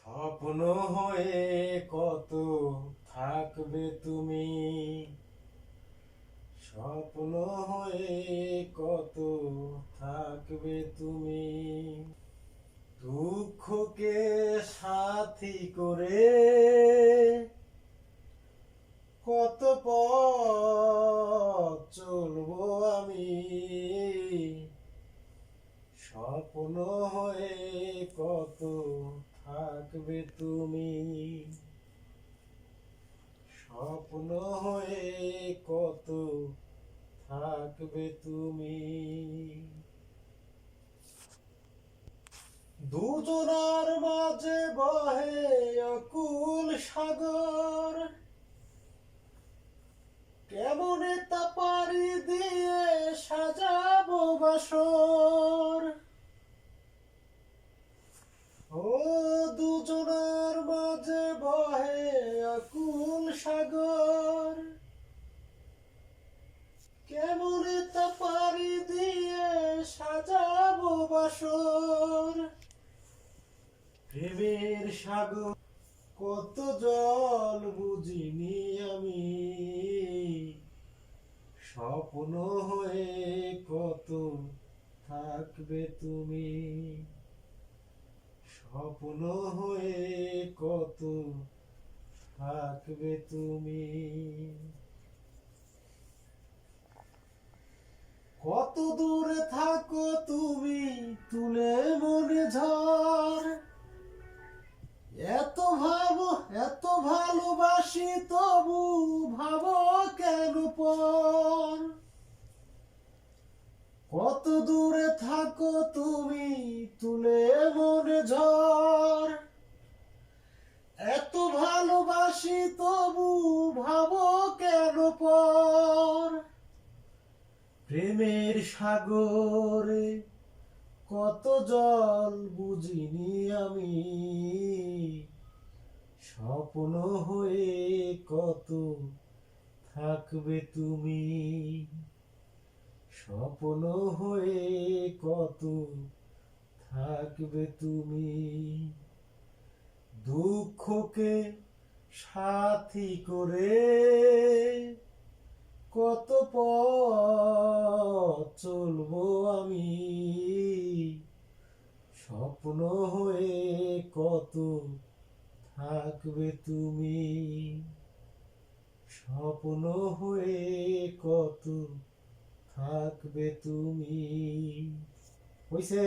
স্বপ্ন হয়ে কত থাকবে তুমি, স্বপ্ন হয়ে কত থাকবে তুমি, দুঃখকে সাথী করে কত পথ চলবো আমি, স্বপ্ন হয়ে কত থাকবে তুমি, স্বপ্ন হয়ে কত থাকবে তুমি। দুজনার মাঝে বহে অকুল সাগর, কেমনে তা পাড়ি দিয়ে সাজাবো বাসর। ও দুজনার মাঝে বহে অকুল সাগর, কেমনে তা পাড়ি দিয়ে সাজাবো বাসর। প্রেমের সাগর কত জল বুঝিনি আমি, স্বপ্ন হয়ে কত থাকবে তুমি, স্বপ্ন হয়ে কত থাকবে তুমি। কত দূরে থাকো তুমি তুলে মনে ঝড়, এত ভাবো এত ভালোবাসি তবু ভাবো কেন পর। কত দূরে থাকো তুমি তুলে মনে ঝড়, এত ভালোবাসি তবু ভাবো কেন পর। প্রেমের সাগরে কত জল বুঝিনি আমি, স্বপ্ন হয়ে কত থাকবে তুমি, স্বপ্ন হয়ে কত থাকবে তুমি। দুঃখকে সাথী করে কত পথ চলবো আমি, স্বপ্ন হয়ে কত থাকবে তুমি, স্বপ্ন হয়ে কত থাকবে তুমি। হইছে?